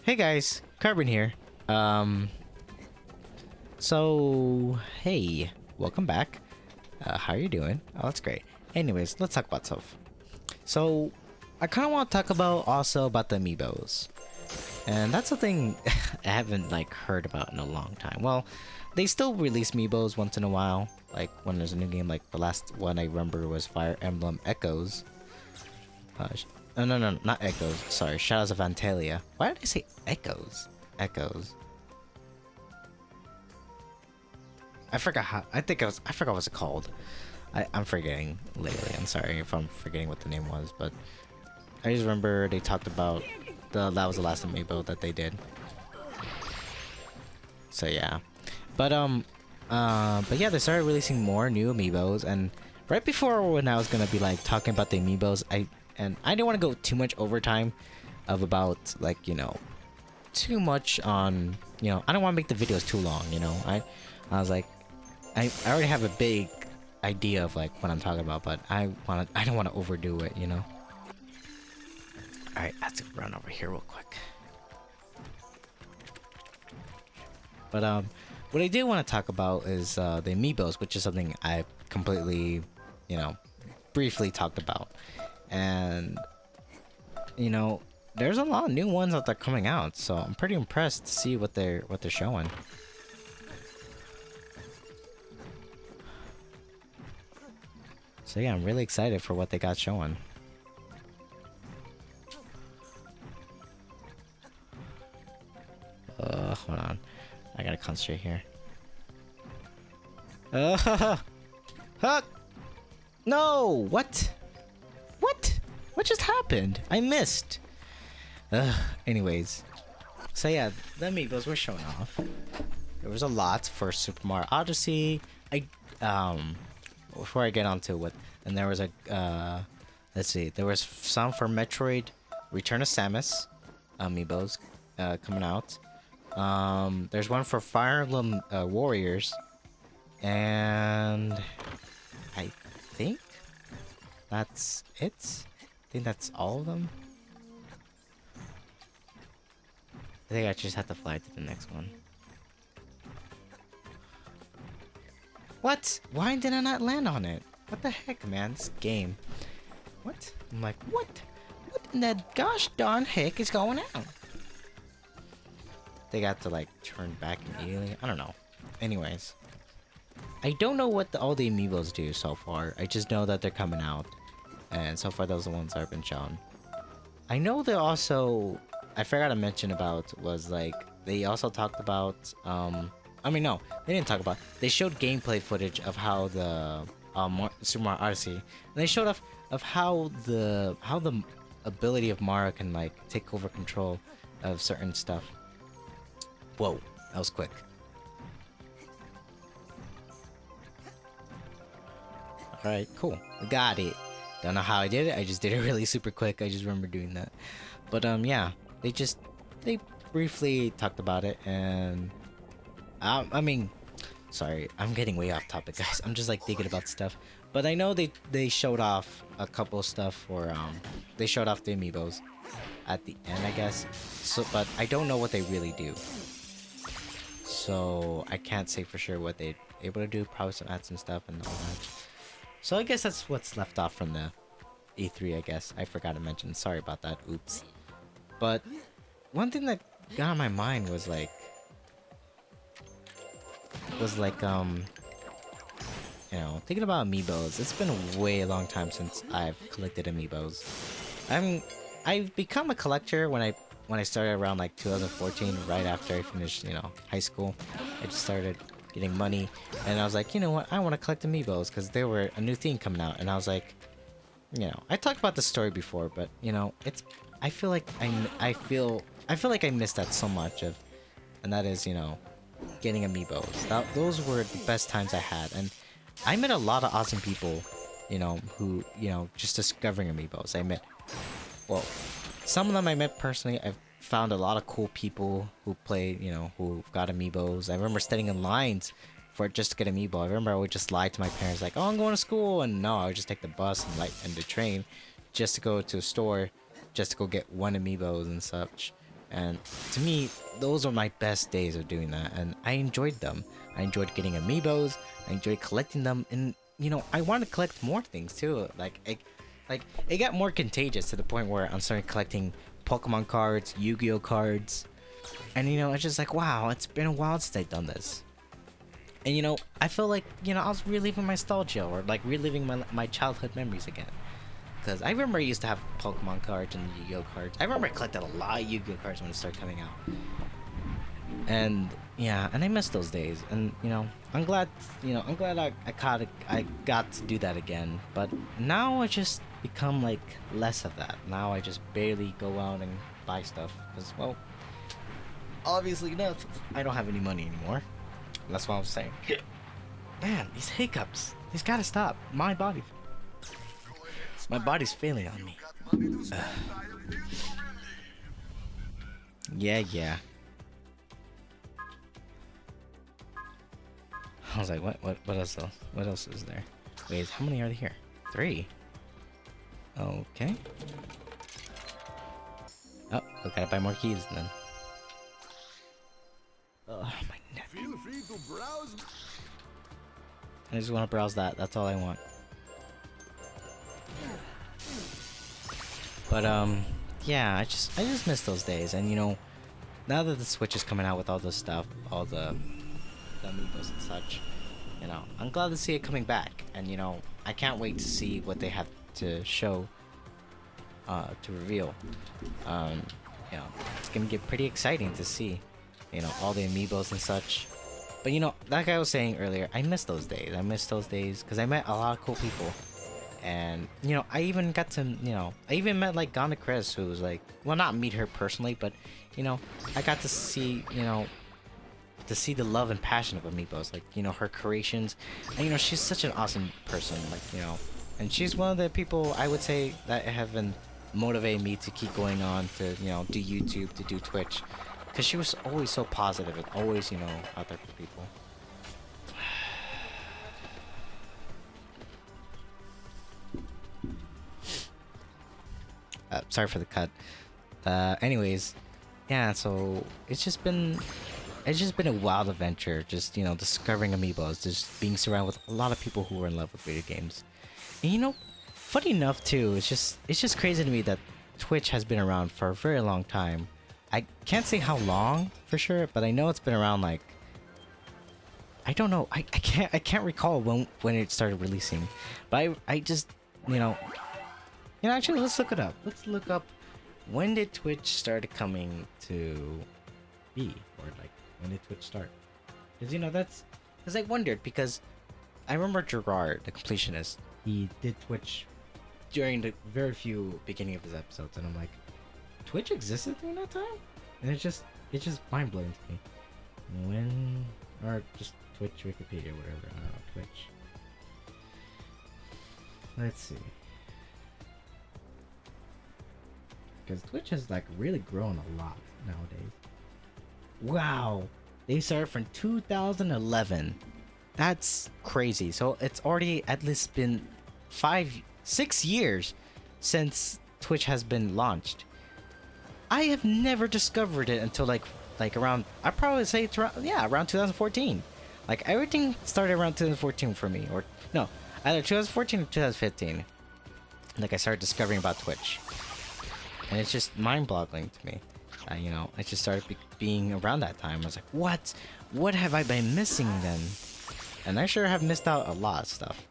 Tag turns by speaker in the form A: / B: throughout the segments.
A: Hey guys, Carbon here. Um, hey, welcome back. How are you doing? Oh, that's great. Anyways, let's talk about stuff. So, I kind of want to talk about also about the amiibos, and that's something I haven't like heard about in a long time. Well, they still release amiibos once in a while, like when there's a new game. Like the last one I remember was Fire Emblem Echoes. No, not Echoes. Sorry, Shadows of Antalia. Why did I say Echoes? Echoes. I forgot how. I forgot what's it called. I'm forgetting lately. I'm sorry if I'm forgetting what the name was, but I just remember they talked about that was the last amiibo that they did. So yeah, but yeah, they started releasing more new amiibos, and right before when I was gonna be like talking about the amiibos, I didn't want to go too much overtime of about like too much on I don't want to make the videos too long. I was like I already have a big idea of like what I'm talking about, but I don't want to overdo it. All right, I have to run over here real quick. But what I do want to talk about is the amiibos, which is something I completely briefly talked about. And there's a lot of new ones that are coming out, so I'm pretty impressed to see what they're showing. So yeah, I'm really excited for what they got showing. Hold on, I gotta concentrate here. Huh? No, what? What just happened? I missed. Anyways. So yeah, the amiibos were showing off. There was a lot for Super Mario Odyssey. Before I get onto what, and there was let's see, there was some for Metroid Return of Samus amiibos coming out. There's one for Fire Emblem Warriors, and I think that's it. I think that's all of them. I think I just have to fly to the next one. What? Why did I not land on it? What the heck, man? This game. What? I'm like, what? What in the gosh darn heck is going on? They got to like turn back immediately. I don't know. Anyways. I don't know what all the amiibos do so far. I just know that they're coming out. And so far, those are the ones that have been shown. I know they're also... I forgot to mention about was like... They also talked about... I mean, no. They didn't talk about... They showed gameplay footage of how the... Super Mario Odyssey. And they showed off of how the ability of Mario can like take over control of certain stuff. Whoa. That was quick. Alright, cool. Got it. Don't know how I did it. I just did it really super quick. I just remember doing that. But yeah, they briefly talked about it, and I mean, sorry, I'm getting way off topic, guys. I'm just like thinking about stuff. But I know they showed off a couple of stuff for they showed off the amiibos at the end, I guess. So, but I don't know what they really do. So I can't say for sure what they're able to do. Probably some add some stuff and all that. So I guess that's what's left off from the E3, I guess. I forgot to mention. Sorry about that. Oops. But one thing that got on my mind was like thinking about amiibos. It's been a way long time since I've collected amiibos. I've become a collector when I started around like 2014, right after I finished, high school. I just started getting money, and I was like, you know what, I want to collect amiibos because there were a new thing coming out, and I was like, I talked about the story before, but I feel like I missed that so much of, and that is getting amiibos. Those were the best times I had, and I met a lot of awesome people, who just discovering amiibos. I met, well, some of them I met personally. I've found a lot of cool people who play, who got amiibos. I remember standing in lines for just to get amiibo. I remember I would just lie to my parents like, oh, I'm going to school, and no, I would just take the bus and the train just to go to a store, just to go get one amiibos and such. And to me, those are my best days of doing that, and I enjoyed them. I enjoyed getting amiibos. I enjoyed collecting them, and you know, I want to collect more things too. It got more contagious to the point where I'm starting collecting Pokemon cards, Yu-Gi-Oh cards, and you know, it's just like, wow, it's been a while since I've done this. And you know, I feel like, you know, I was reliving my nostalgia, or like reliving my childhood memories again. Because I remember I used to have Pokemon cards and Yu-Gi-Oh cards. I remember I collected a lot of Yu-Gi-Oh cards when it started coming out. And yeah, and I miss those days. And you know, I'm glad, I got to do that again. But now I just become like less of that. Now I just barely go out and buy stuff. Because, well, obviously enough, I don't have any money anymore. That's what I'm saying. Man, these hiccups. These gotta stop. My body's failing on me. Yeah. I was like, what else? What else is there? Wait, how many are there here? 3. Okay. Oh, we gotta buy more keys then. Oh, my neck.
B: Feel free to browse.
A: I just want to browse that. That's all I want. But yeah, I just miss those days. And you know, now that the Switch is coming out with all this stuff, all the amiibos and such, you know, I'm glad to see it coming back. And you know, I can't wait to see what they have to show, to reveal. You know, it's gonna get pretty exciting to see, you know, all the amiibos and such. But you know, like I was saying earlier, I miss those days. I miss those days because I met a lot of cool people. And, you know, I even got to, you know, I even met, like, Gonna Chris, who was, like, well, not meet her personally, but, you know, I got to see, you know, to see the love and passion of Amiibos, like, you know, her creations. And, you know, she's such an awesome person, like, you know, and she's one of the people I would say that have been motivating me to keep going on to, you know, do YouTube, to do Twitch. Because she was always so positive and always, you know, out there for people. Sorry for the cut. Anyways, yeah. So it's just been a wild adventure. Just, you know, discovering amiibos, just being surrounded with a lot of people who are in love with video games. And you know, funny enough too, it's just crazy to me that Twitch has been around for a very long time. I can't say how long for sure, but I know it's been around, like, I don't know. I can't recall when it started releasing, but I just, you know, actually, let's look it up. Let's look up, when did Twitch start coming to be? Or, like, when did Twitch start? Because, you know, because I wondered, because I remember Gerard, the completionist, he did Twitch during the very few beginning of his episodes, and I'm like, Twitch existed during that time? And it's just mind-blowing to me. When, or just Twitch, Wikipedia, whatever, I don't know, Twitch. Let's see. Because Twitch has, like, really grown a lot nowadays. Wow! They started from 2011. That's crazy. So it's already at least been 6 years since Twitch has been launched. I have never discovered it until like around, I'd probably say it's around 2014. Like, everything started around 2014 for me. Or no, either 2014 or 2015. Like, I started discovering about Twitch. And it's just mind-boggling to me. You know, I just started being around that time. I was like, what? What have I been missing then? And I sure have missed out a lot of stuff.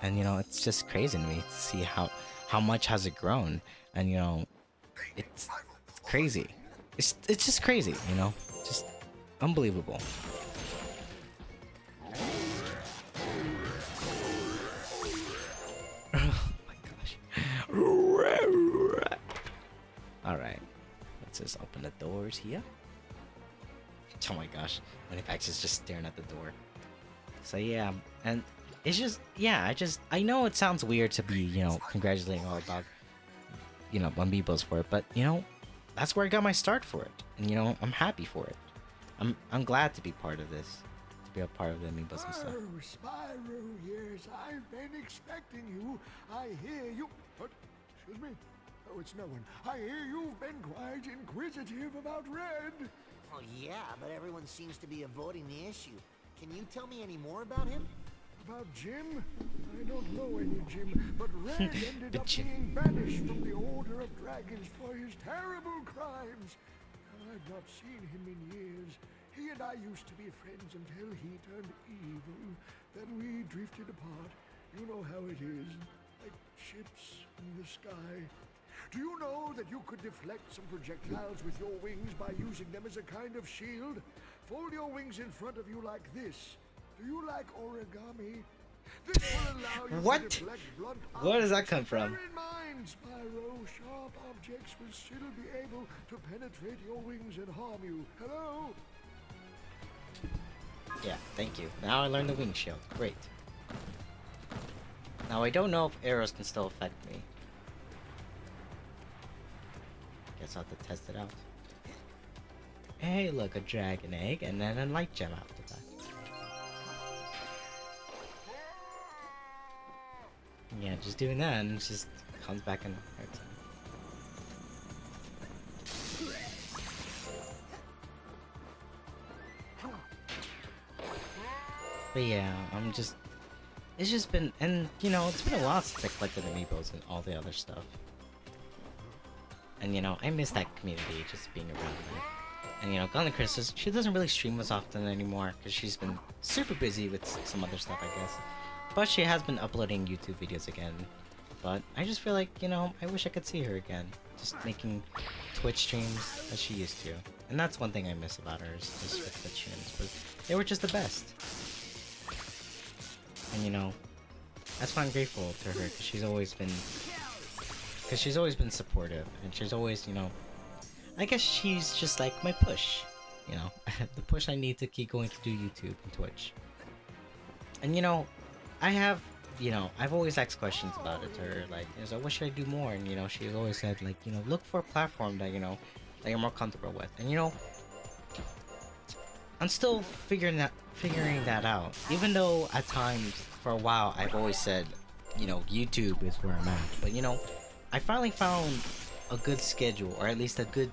A: And, you know, it's just crazy to me to see how much has it grown. And, you know, it's crazy. It's just crazy, you know? Just unbelievable. Alright, let's just open the doors here. Oh my gosh, Moneypacks is just staring at the door. So yeah, and it's just, yeah, I know it sounds weird to be, you know, congratulating all about, you know, Amiibos for it, but, you know, that's where I got my start for it. And, you know, I'm happy for it. I'm glad to be part of this. To be a part of the Amiibos and stuff.
B: Oh, Spyro, yes, I've been expecting you. I hear you. Excuse me? Oh, it's no one. I hear you've been quite inquisitive about Red.
C: Oh yeah, but everyone seems to be avoiding the issue. Can you tell me any more about him?
B: About Jim? I don't know any Jim, but Red ended up
A: Jim.
B: being banished from the Order of Dragons for his terrible crimes. I've not seen him in years. He and I used to be friends until he turned evil. Then we drifted apart. You know how it is, like ships in the sky. Do you know that you could deflect some projectiles with your wings by using them as a kind of shield? Fold your wings in front of you like this. Do you like origami? This will allow you
A: What?
B: to deflect blunt
A: Where does that
B: objects.
A: come from?
B: Bear in mind, Spyro, sharp objects will still be able to penetrate your wings and harm you. Hello?
A: Yeah, thank you. Now I learned the wing shield. Great. Now I don't know if arrows can still affect me. Guess I'll have to test it out. Hey, look, a dragon egg, and then a light gem after that. Yeah, just doing that, and it just comes back and hurts him. But yeah, it's just been, and you know, it's been a while since I collected Amiibos and all the other stuff. And you know, I miss that community, just being around there. And you know, Golden Chris, she doesn't really stream as often anymore because she's been super busy with some other stuff, I guess. But she has been uploading YouTube videos again. But I just feel like, you know, I wish I could see her again, just making Twitch streams as she used to. And that's one thing I miss about her is just the Twitch streams. But they were just the best. And you know, that's why I'm grateful to her because she's always been supportive, and she's always, you know, I guess she's just like my push, you know, the push I need to keep going to do YouTube and Twitch. And you know, I've always asked questions about it to her, like, you know, what should I do more? And you know, she's always said, like, you know, look for a platform that, you know, that you're more comfortable with. And you know, I'm still figuring that out. Even though at times, for a while, I've always said, you know, YouTube is where I'm at. But you know, I finally found a good schedule, or at least a good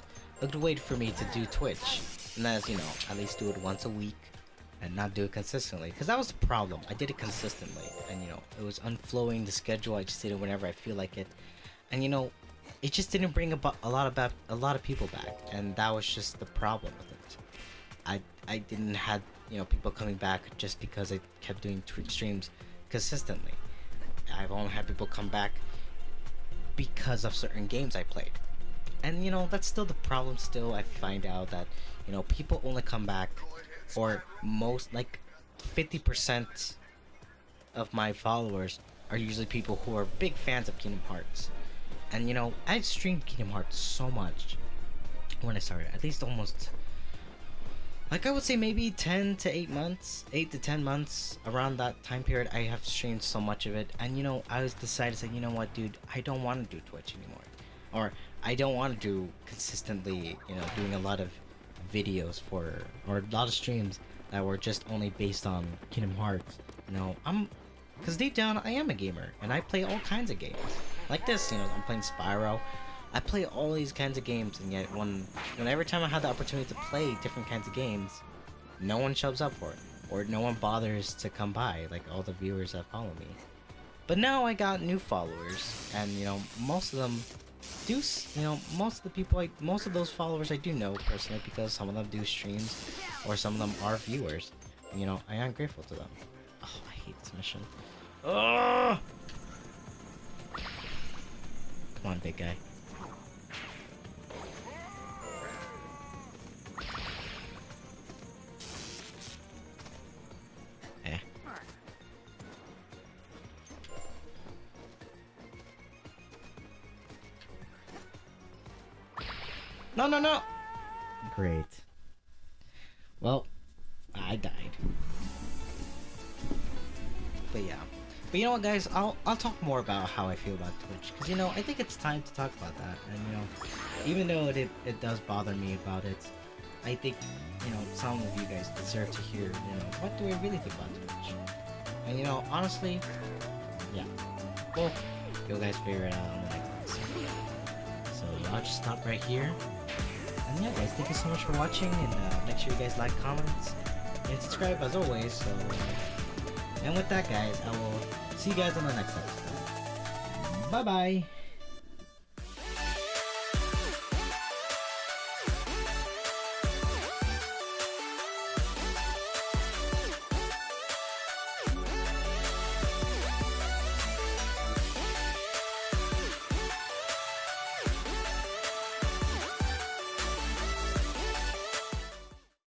A: way for me to do Twitch. And that is, you know, at least do it once a week and not do it consistently. Because that was the problem. I did it consistently, and you know, it was unflowing the schedule. I just did it whenever I feel like it. And you know, it just didn't bring about a lot of people back, and that was just the problem with it. I didn't have, you know, people coming back just because I kept doing Twitch streams consistently. I've only had people come back because of certain games I played. And you know, that's still the problem. Still, I find out that, you know, people only come back, or most, like 50% of my followers are usually people who are big fans of Kingdom Hearts. And you know, I streamed Kingdom Hearts so much when I started, at least almost, like, I would say maybe 8 to 10 months, around that time period. I have streamed so much of it, and you know, I was decided to say, you know what, dude, I don't want to do Twitch anymore, or I don't want to do consistently, you know, doing a lot of videos or a lot of streams that were just only based on Kingdom Hearts. You know, because deep down I am a gamer, and I play all kinds of games like this. You know, I'm playing Spyro. I play all these kinds of games, and yet when every time I have the opportunity to play different kinds of games, no one shows up for it, or no one bothers to come by, like all the viewers that follow me. But now I got new followers, and you know, most of them do, you know, most of those followers I do know personally, because some of them do streams, or some of them are viewers. And, you know, I am grateful to them. Oh, I hate this mission. Oh! Come on, big guy. No! Great. Well, I died. But yeah. But you know what, guys? I'll talk more about how I feel about Twitch, because you know, I think it's time to talk about that. And you know, even though it does bother me about it, I think, you know, some of you guys deserve to hear, you know, what do I really think about Twitch? And you know, honestly, yeah. Well, you guys figure it out on the next episode. just stop right here. And yeah, guys, thank you so much for watching, and make sure you guys like, comments, and subscribe as always. So, and with that, guys, I will see you guys on the next episode. Bye bye.